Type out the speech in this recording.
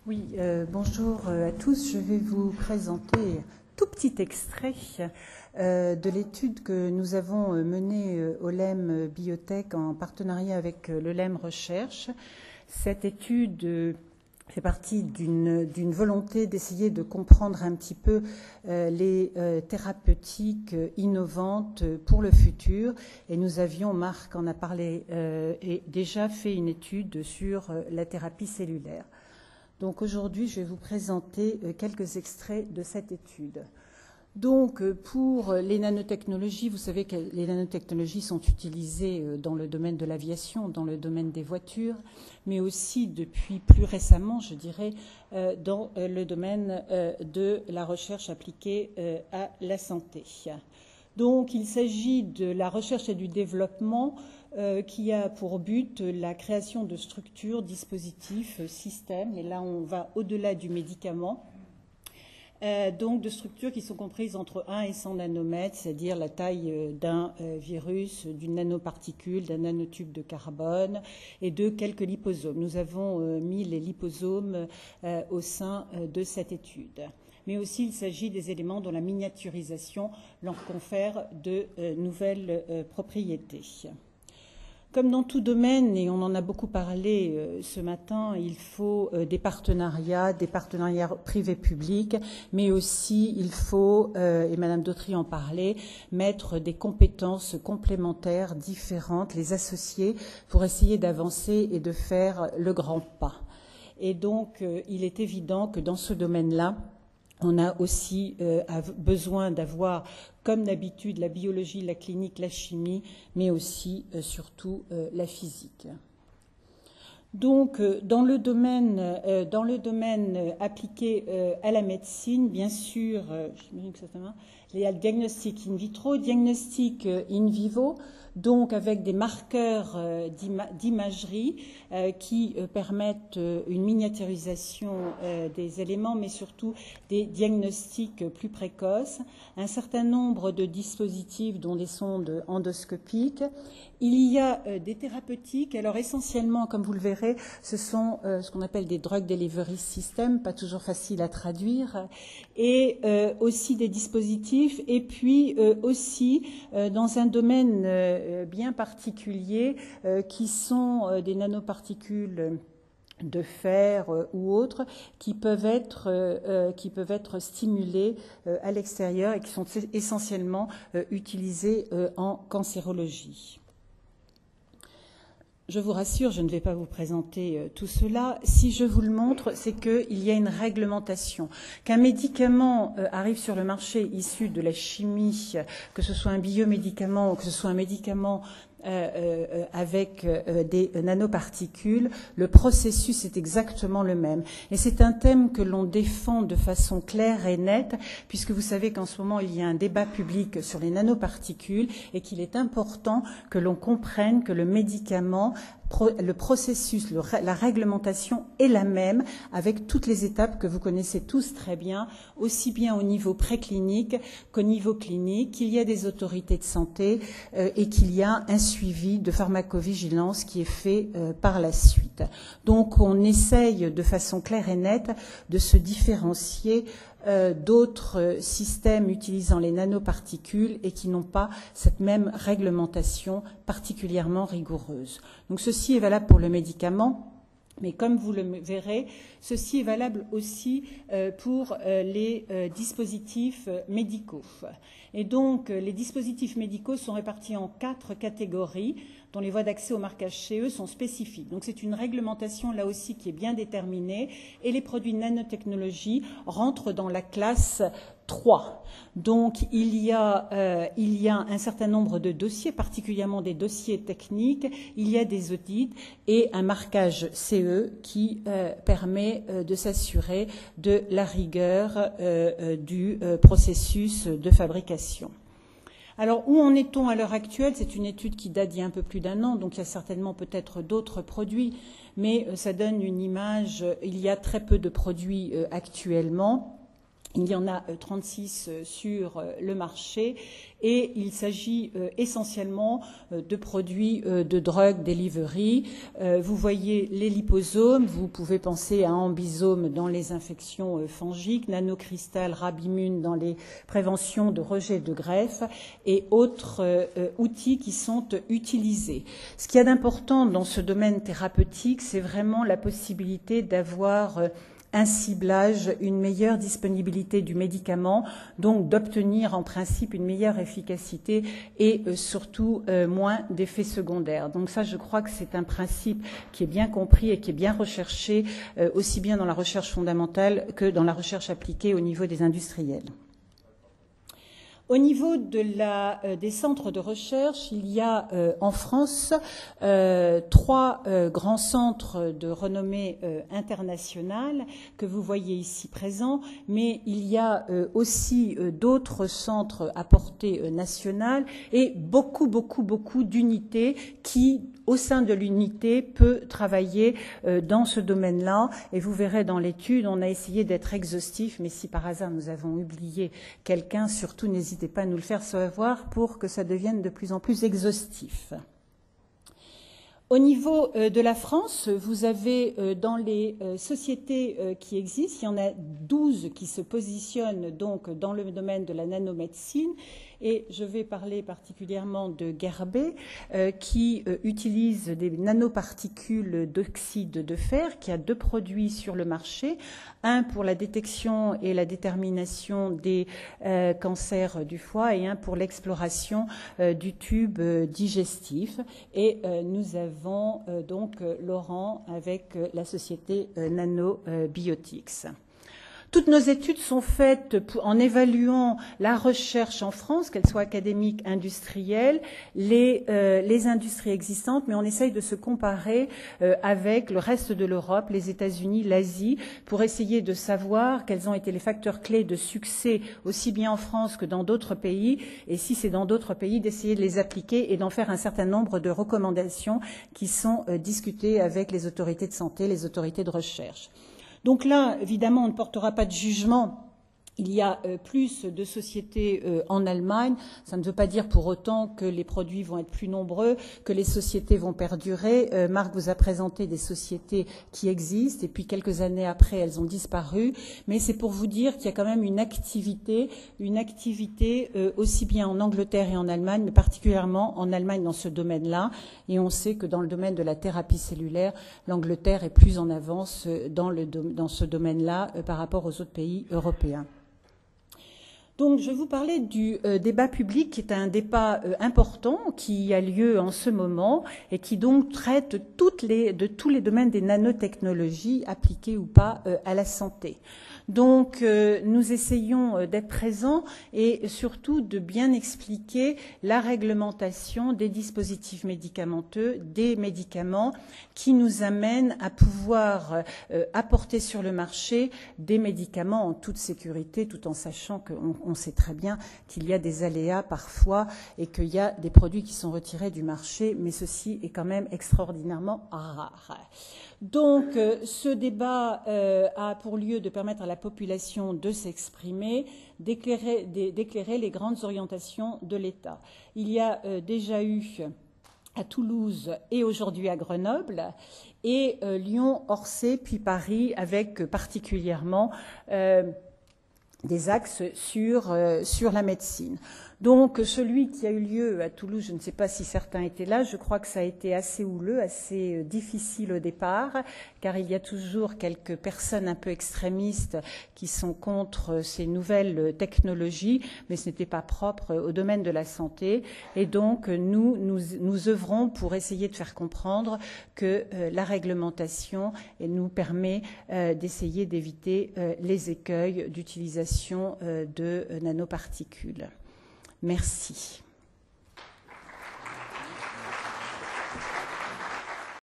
Oui, bonjour à tous. Je vais vous présenter un tout petit extrait de l'étude que nous avons menée au LEM Biotech en partenariat avec le LEM Recherche. Cette étude fait partie d'une volonté d'essayer de comprendre un petit peu les thérapeutiques innovantes pour le futur. Et nous avions, Marc en a parlé, et déjà fait une étude sur la thérapie cellulaire. Donc aujourd'hui, je vais vous présenter quelques extraits de cette étude. Donc pour les nanotechnologies, vous savez que les nanotechnologies sont utilisées dans le domaine de l'aviation, dans le domaine des voitures, mais aussi depuis plus récemment, je dirais, dans le domaine de la recherche appliquée à la santé. Donc il s'agit de la recherche et du développement qui a pour but la création de structures, dispositifs, systèmes, et là on va au-delà du médicament, donc de structures qui sont comprises entre 1 et 100 nanomètres, c'est-à-dire la taille d'un virus, d'une nanoparticule, d'un nanotube de carbone et de quelques liposomes. Nous avons mis les liposomes au sein de cette étude. Mais aussi il s'agit des éléments dont la miniaturisation leur confère de nouvelles propriétés. Comme dans tout domaine, et on en a beaucoup parlé ce matin, il faut des partenariats privés-publics, mais aussi il faut, et Madame Dautry en parlait, mettre des compétences complémentaires différentes, les associer pour essayer d'avancer et de faire le grand pas. Et donc, il est évident que dans ce domaine-là, on a aussi besoin d'avoir, comme d'habitude, la biologie, la clinique, la chimie, mais aussi, surtout, la physique. Donc, dans le domaine appliqué à la médecine, bien sûr, j'imagine que ça va, il y a le diagnostic in vitro, diagnostic in vivo, donc avec des marqueurs d'imagerie qui permettent une miniaturisation des éléments, mais surtout des diagnostics plus précoces, un certain nombre de dispositifs dont des sondes endoscopiques. Il y a des thérapeutiques, alors essentiellement, comme vous le verrez, ce sont ce qu'on appelle des drug delivery systems, pas toujours facile à traduire, et aussi des dispositifs, et puis aussi dans un domaine bien particulier qui sont des nanoparticules de fer ou autres qui peuvent être stimulés à l'extérieur et qui sont essentiellement utilisés en cancérologie. Je vous rassure, je ne vais pas vous présenter tout cela. Si je vous le montre, c'est qu'il y a une réglementation. Qu'un médicament arrive sur le marché issu de la chimie, que ce soit un biomédicament ou que ce soit un médicament avec des nanoparticules, le processus est exactement le même. Et c'est un thème que l'on défend de façon claire et nette, puisque vous savez qu'en ce moment, il y a un débat public sur les nanoparticules et qu'il est important que l'on comprenne que le médicament, le processus, la réglementation est la même avec toutes les étapes que vous connaissez tous très bien, aussi bien au niveau préclinique qu'au niveau clinique, qu'il y a des autorités de santé et qu'il y a un suivi de pharmacovigilance qui est fait par la suite. Donc on essaye de façon claire et nette de se différencier d'autres systèmes utilisant les nanoparticules et qui n'ont pas cette même réglementation particulièrement rigoureuse. Donc ceci est valable pour le médicament, mais comme vous le verrez, ceci est valable aussi pour les dispositifs médicaux. Et donc les dispositifs médicaux sont répartis en 4 catégories dont les voies d'accès au marquage CE sont spécifiques. Donc c'est une réglementation là aussi qui est bien déterminée et les produits nanotechnologie rentrent dans la classe 3. Donc il y a un certain nombre de dossiers, particulièrement des dossiers techniques, il y a des audits et un marquage CE qui permet de s'assurer de la rigueur du processus de fabrication. Alors, où en est-on à l'heure actuelle? C'est une étude qui date d'il y a un peu plus d'1 an, donc il y a certainement peut-être d'autres produits, mais ça donne une image. Il y a très peu de produits actuellement. Il y en a 36 sur le marché et il s'agit essentiellement de produits de drug delivery. Vous voyez les liposomes, vous pouvez penser à ambisome dans les infections fongiques, nanocristal, rabimune dans les préventions de rejet de greffe et autres outils qui sont utilisés. Ce qu'il y a d'important dans ce domaine thérapeutique, c'est vraiment la possibilité d'avoir un ciblage, une meilleure disponibilité du médicament, donc d'obtenir en principe une meilleure efficacité et surtout moins d'effets secondaires. Donc ça, je crois que c'est un principe qui est bien compris et qui est bien recherché, aussi bien dans la recherche fondamentale que dans la recherche appliquée au niveau des industriels. Au niveau des centres de recherche, il y a en France 3 grands centres de renommée internationale que vous voyez ici présents, mais il y a aussi d'autres centres à portée nationale et beaucoup d'unités qui, au sein de l'unité, peut travailler dans ce domaine-là. Et vous verrez dans l'étude, on a essayé d'être exhaustif, mais si par hasard nous avons oublié quelqu'un, surtout n'hésitez pas à nous le faire savoir pour que ça devienne de plus en plus exhaustif. Au niveau de la France, vous avez dans les sociétés qui existent, il y en a 12 qui se positionnent donc dans le domaine de la nanomédecine. Et je vais parler particulièrement de Guerbet, qui utilise des nanoparticules d'oxyde de fer, qui a 2 produits sur le marché, un pour la détection et la détermination des cancers du foie et un pour l'exploration du tube digestif. Et nous avons donc Laurent avec la société Nanobiotics. Toutes nos études sont faites en évaluant la recherche en France, qu'elle soit académique, industrielle, les industries existantes, mais on essaye de se comparer avec le reste de l'Europe, les États-Unis, l'Asie, pour essayer de savoir quels ont été les facteurs clés de succès, aussi bien en France que dans d'autres pays, et si c'est dans d'autres pays, d'essayer de les appliquer et d'en faire un certain nombre de recommandations qui sont discutées avec les autorités de santé, les autorités de recherche. Donc là, évidemment, on ne portera pas de jugement. Il y a plus de sociétés en Allemagne. Ça ne veut pas dire pour autant que les produits vont être plus nombreux, que les sociétés vont perdurer. Marc vous a présenté des sociétés qui existent et puis quelques années après, elles ont disparu. Mais c'est pour vous dire qu'il y a quand même une activité aussi bien en Angleterre et en Allemagne, mais particulièrement en Allemagne dans ce domaine-là. Et on sait que dans le domaine de la thérapie cellulaire, l'Angleterre est plus en avance dans ce domaine-là par rapport aux autres pays européens. Donc, je vais vous parler du débat public, qui est un débat important, qui a lieu en ce moment et qui donc traite de tous les domaines des nanotechnologies appliquées ou pas à la santé. Donc, nous essayons d'être présents et surtout de bien expliquer la réglementation des dispositifs médicamenteux, des médicaments qui nous amènent à pouvoir apporter sur le marché des médicaments en toute sécurité, tout en sachant qu'on sait très bien qu'il y a des aléas parfois et qu'il y a des produits qui sont retirés du marché, mais ceci est quand même extraordinairement rare. Donc, ce débat a pour lieu de permettre à la population de s'exprimer, d'éclairer les grandes orientations de l'État. Il y a déjà eu à Toulouse et aujourd'hui à Grenoble, et Lyon, Orsay, puis Paris, avec particulièrement des axes sur la médecine. Donc, celui qui a eu lieu à Toulouse, je ne sais pas si certains étaient là, je crois que ça a été assez houleux, assez difficile au départ, car il y a toujours quelques personnes un peu extrémistes qui sont contre ces nouvelles technologies, mais ce n'était pas propre au domaine de la santé. Et donc, nous œuvrons pour essayer de faire comprendre que la réglementation nous permet d'essayer d'éviter les écueils d'utilisation de nanoparticules. Merci.